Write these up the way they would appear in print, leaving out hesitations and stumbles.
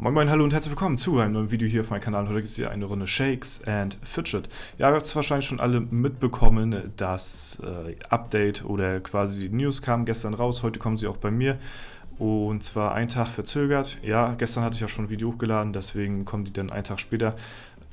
Moin Moin, hallo und herzlich willkommen zu einem neuen Video hier auf meinem Kanal. Heute gibt es hier eine Runde Shakes and Fidget. Ja, ihr habt es wahrscheinlich schon alle mitbekommen, das Update oder quasi die News kam gestern raus. Heute kommen sie auch bei mir. Und zwar einen Tag verzögert. Ja, gestern hatte ich ja schon ein Video hochgeladen, deswegen kommen die dann einen Tag später.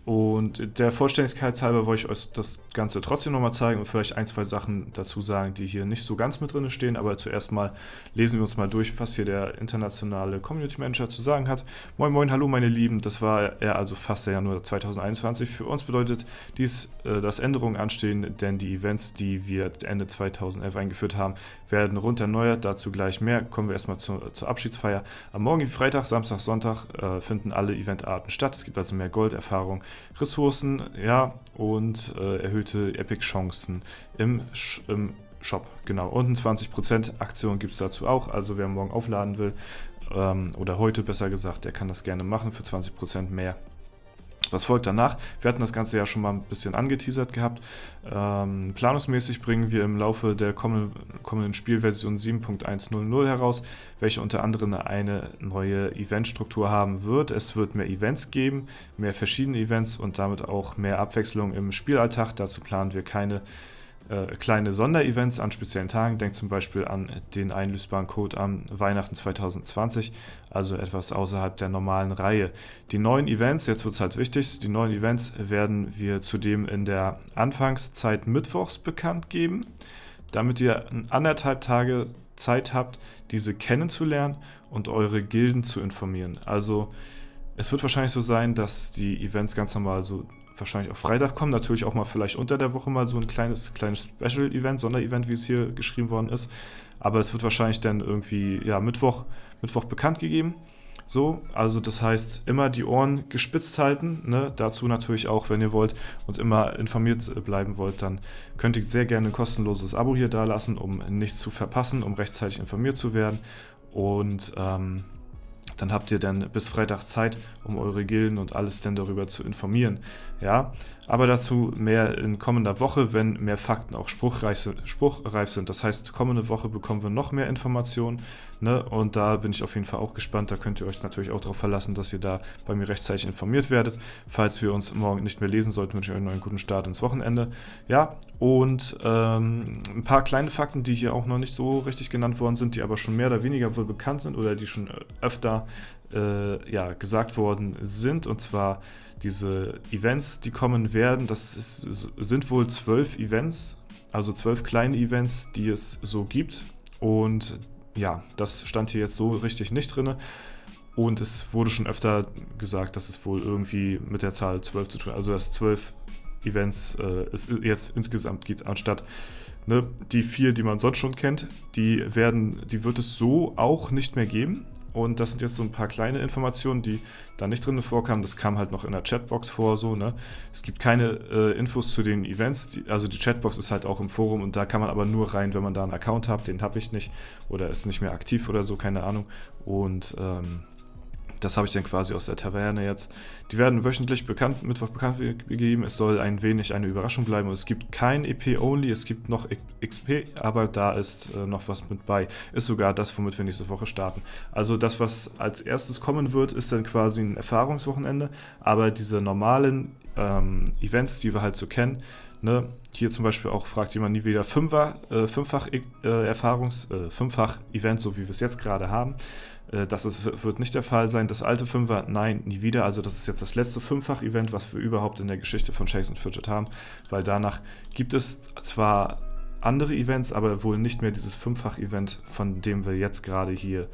Und der Vollständigkeit halber wollte ich euch das Ganze trotzdem nochmal zeigen und vielleicht ein, zwei Sachen dazu sagen, die hier nicht so ganz mit drin stehen. Aber zuerst mal lesen wir uns mal durch, was hier der internationale Community Manager zu sagen hat. Moin Moin, hallo meine Lieben, das war er also fast der Januar 2021. Für uns bedeutet dies, dass Änderungen anstehen, denn die Events, die wir Ende 2011 eingeführt haben, werden rund erneuert. Dazu gleich mehr. Kommen wir erstmal zur Abschiedsfeier. Am Morgen, Freitag, Samstag, Sonntag finden alle Eventarten statt. Es gibt also mehr Golderfahrung, Ressourcen, ja, und erhöhte Epic-Chancen im Shop, genau. Und eine 20% Aktion gibt es dazu auch, also wer morgen aufladen will, oder heute besser gesagt, der kann das gerne machen für 20% mehr. Was folgt danach? Wir hatten das Ganze ja schon mal ein bisschen angeteasert gehabt. Planungsmäßig bringen wir im Laufe der kommenden Spielversion 7.100 heraus, welche unter anderem eine neue Eventstruktur haben wird. Es wird mehr Events geben, mehr verschiedene Events und damit auch mehr Abwechslung im Spielalltag. Dazu planen wir keine kleine Sonderevents an speziellen Tagen. Denkt zum Beispiel an den einlösbaren Code an Weihnachten 2020, also etwas außerhalb der normalen Reihe. Die neuen Events, jetzt wird es halt wichtig, die neuen Events werden wir zudem in der Anfangszeit mittwochs bekannt geben, damit ihr 1,5 Tage Zeit habt, diese kennenzulernen und eure Gilden zu informieren. Also es wird wahrscheinlich so sein, dass die Events ganz normal so wahrscheinlich auf Freitag kommen, natürlich auch mal vielleicht unter der Woche mal so ein kleines Special-Event, Sonderevent, wie es hier geschrieben worden ist, aber es wird wahrscheinlich dann irgendwie, ja, Mittwoch bekannt gegeben. So, also das heißt, immer die Ohren gespitzt halten, ne? Dazu natürlich auch, wenn ihr wollt und immer informiert bleiben wollt, dann könnt ihr sehr gerne ein kostenloses Abo hier da lassen, um nichts zu verpassen, um rechtzeitig informiert zu werden und dann habt ihr dann bis Freitag Zeit, um eure Gilden und alles dann darüber zu informieren. Ja, aber dazu mehr in kommender Woche, wenn mehr Fakten auch spruchreif sind. Das heißt, kommende Woche bekommen wir noch mehr Informationen, ne? Und da bin ich auf jeden Fall auch gespannt. Da könnt ihr euch natürlich auch darauf verlassen, dass ihr da bei mir rechtzeitig informiert werdet. Falls wir uns morgen nicht mehr lesen sollten, wünsche ich euch noch einen guten Start ins Wochenende. Ja, und ein paar kleine Fakten, die hier auch noch nicht so richtig genannt worden sind, die aber schon mehr oder weniger wohl bekannt sind oder die schon öfter gesagt worden sind. Und zwar diese Events, die kommen werden, sind wohl 12 Events, also 12 kleine Events, die es so gibt. Und ja, das stand hier jetzt so richtig nicht drin. Und es wurde schon öfter gesagt, dass es wohl irgendwie mit der Zahl 12 zu tun hat. Also dass 12 Events es jetzt insgesamt gibt, anstatt die 4, die man sonst schon kennt. Die wird es so auch nicht mehr geben. Und das sind jetzt so ein paar kleine Informationen, die da nicht drin vorkamen. Das kam halt noch in der Chatbox vor, so, ne? Es gibt keine Infos zu den Events, also die Chatbox ist halt auch im Forum und da kann man aber nur rein, wenn man da einen Account hat, den habe ich nicht oder ist nicht mehr aktiv oder so, keine Ahnung. Und das habe ich dann quasi aus der Taverne jetzt. Die werden wöchentlich Mittwoch bekannt gegeben. Es soll ein wenig eine Überraschung bleiben. Und es gibt kein EP-Only, es gibt noch XP, aber da ist noch was mit bei. Ist sogar das, womit wir nächste Woche starten. Also das, was als erstes kommen wird, ist dann quasi ein Erfahrungswochenende. Aber diese normalen Events, die wir halt so kennen, ne? Hier zum Beispiel auch fragt jemand nie wieder fünffach Event, so wie wir es jetzt gerade haben. Wird nicht der Fall sein. Das alte Fünfer, nein, nie wieder. Also das ist jetzt das letzte Fünffach-Event, was wir überhaupt in der Geschichte von Shakes and Fidget haben, weil danach gibt es zwar andere Events, aber wohl nicht mehr dieses Fünffach-Event, von dem wir jetzt gerade hier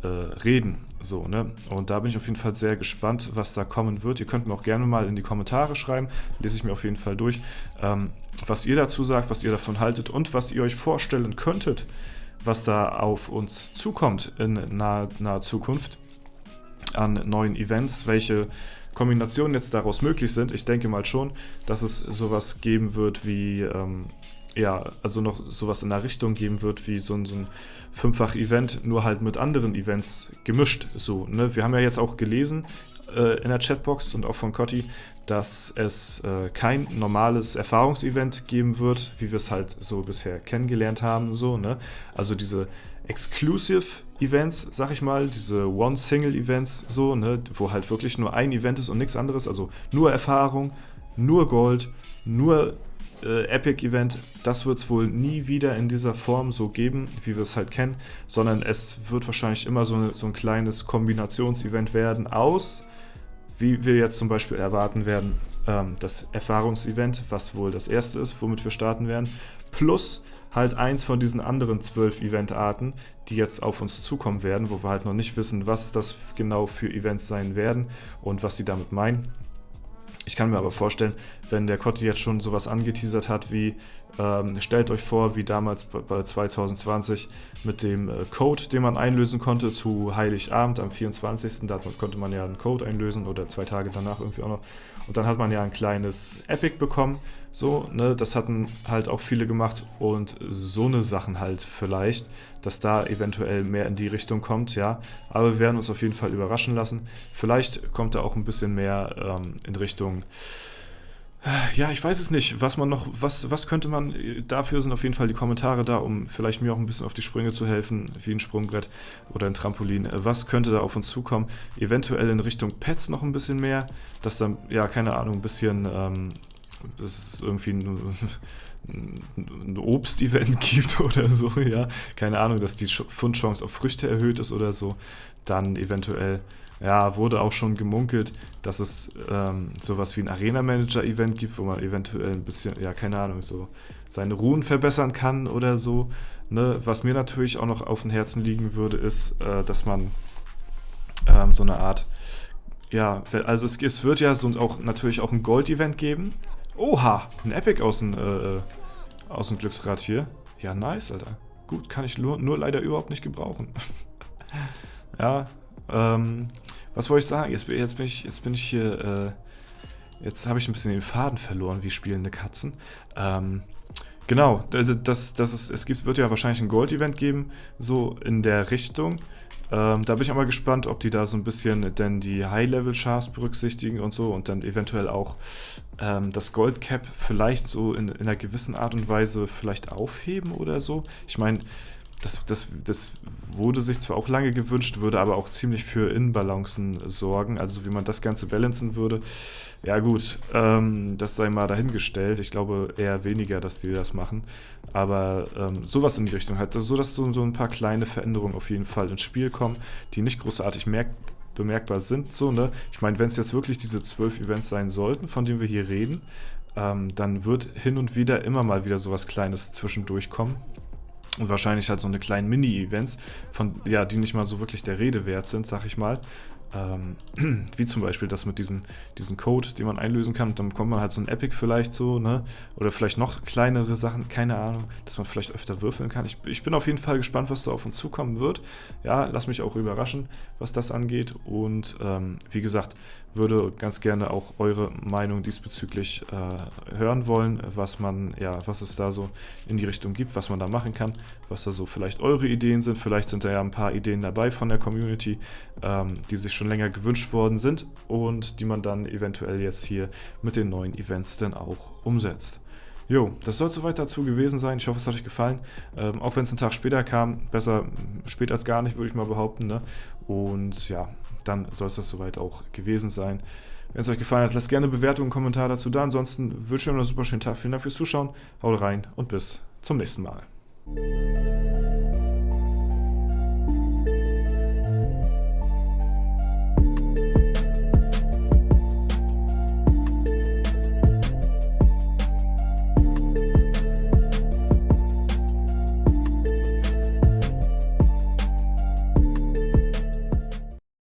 reden. So, ne? Und da bin ich auf jeden Fall sehr gespannt, was da kommen wird. Ihr könnt mir auch gerne mal in die Kommentare schreiben, lese ich mir auf jeden Fall durch, was ihr dazu sagt, was ihr davon haltet und was ihr euch vorstellen könntet, was da auf uns zukommt in naher Zukunft an neuen Events, welche Kombinationen jetzt daraus möglich sind. Ich denke mal schon, dass es sowas geben wird wie, also noch sowas in der Richtung geben wird wie so ein Fünffach-Event, nur halt mit anderen Events gemischt. So, ne? Wir haben ja jetzt auch gelesen in der Chatbox und auch von Cotti, dass es kein normales Erfahrungsevent geben wird, wie wir es halt so bisher kennengelernt haben. So, ne? Also diese Exclusive Events, sag ich mal, diese One-Single-Events, so, ne, wo halt wirklich nur ein Event ist und nichts anderes, also nur Erfahrung, nur Gold, nur Epic-Event, das wird es wohl nie wieder in dieser Form so geben, wie wir es halt kennen, sondern es wird wahrscheinlich immer so ein kleines Kombinations-Event werden aus, wie wir jetzt zum Beispiel erwarten werden, das Erfahrungsevent, was wohl das erste ist, womit wir starten werden, plus halt eins von diesen anderen 12 Eventarten, die jetzt auf uns zukommen werden, wo wir halt noch nicht wissen, was das genau für Events sein werden und was sie damit meinen. Ich kann mir aber vorstellen, wenn der Kotti jetzt schon sowas angeteasert hat wie, stellt euch vor, wie damals bei 2020 mit dem Code, den man einlösen konnte zu Heiligabend am 24. Da konnte man ja einen Code einlösen oder 2 Tage danach irgendwie auch noch. Und dann hat man ja ein kleines Epic bekommen. So, ne, das hatten halt auch viele gemacht und so eine Sachen halt vielleicht, dass da eventuell mehr in die Richtung kommt, ja. Aber wir werden uns auf jeden Fall überraschen lassen. Vielleicht kommt da auch ein bisschen mehr in Richtung, ja, ich weiß es nicht, was könnte man, dafür sind auf jeden Fall die Kommentare da, um vielleicht mir auch ein bisschen auf die Sprünge zu helfen, wie ein Sprungbrett oder ein Trampolin. Was könnte da auf uns zukommen? Eventuell in Richtung Pets noch ein bisschen mehr, dass dann, ja, keine Ahnung, ein bisschen, dass es irgendwie ein Obst-Event gibt oder so, ja, keine Ahnung, dass die Fundchance auf Früchte erhöht ist oder so, dann eventuell, ja, wurde auch schon gemunkelt, dass es sowas wie ein Arena-Manager-Event gibt, wo man eventuell ein bisschen, ja, keine Ahnung, so seine Runen verbessern kann oder so, ne, was mir natürlich auch noch auf dem Herzen liegen würde, ist, dass man so eine Art, ja, also es wird ja so auch natürlich auch ein Gold-Event geben. Oha, ein Epic aus dem Glücksrad hier. Ja, nice, Alter. Gut, kann ich nur leider überhaupt nicht gebrauchen. Ja, was wollte ich sagen? Jetzt bin ich hier, jetzt habe ich ein bisschen den Faden verloren, wie spielende Katzen. Genau, wird ja wahrscheinlich ein Gold-Event geben, so in der Richtung. Da bin ich auch mal gespannt, ob die da so ein bisschen denn die High-Level-Chars berücksichtigen und so und dann eventuell auch das Gold-Cap vielleicht so in einer gewissen Art und Weise vielleicht aufheben oder so. Ich meine, das wurde sich zwar auch lange gewünscht, würde aber auch ziemlich für Inbalancen sorgen, also wie man das Ganze balancen würde. Ja gut, das sei mal dahingestellt. Ich glaube eher weniger, dass die das machen. Aber sowas in die Richtung halt, so dass so ein paar kleine Veränderungen auf jeden Fall ins Spiel kommen, die nicht großartig bemerkbar sind. So, ne? Ich meine, wenn es jetzt wirklich diese 12 Events sein sollten, von denen wir hier reden, dann wird hin und wieder immer mal wieder sowas Kleines zwischendurch kommen. Und wahrscheinlich halt so eine kleinen Mini-Events, die nicht mal so wirklich der Rede wert sind, sag ich mal. Wie zum Beispiel das mit diesen Code, den man einlösen kann. Und dann bekommt man halt so ein Epic vielleicht so, ne? Oder vielleicht noch kleinere Sachen, keine Ahnung, dass man vielleicht öfter würfeln kann. Ich bin auf jeden Fall gespannt, was da auf uns zukommen wird. Ja, lass mich auch überraschen, was das angeht. Und wie gesagt, würde ganz gerne auch eure Meinung diesbezüglich hören wollen, was es da so in die Richtung gibt, was man da machen kann, was da so vielleicht eure Ideen sind. Vielleicht sind da ja ein paar Ideen dabei von der Community, die sich schon länger gewünscht worden sind und die man dann eventuell jetzt hier mit den neuen Events dann auch umsetzt. Jo, das soll soweit dazu gewesen sein. Ich hoffe, es hat euch gefallen. Auch wenn es einen Tag später kam, besser spät als gar nicht, würde ich mal behaupten. Ne? Und ja, dann soll es das soweit auch gewesen sein. Wenn es euch gefallen hat, lasst gerne Bewertungen, Kommentar dazu da. Ansonsten wünsche ich euch noch einen super schönen Tag. Vielen Dank fürs Zuschauen. Haut rein und bis zum nächsten Mal.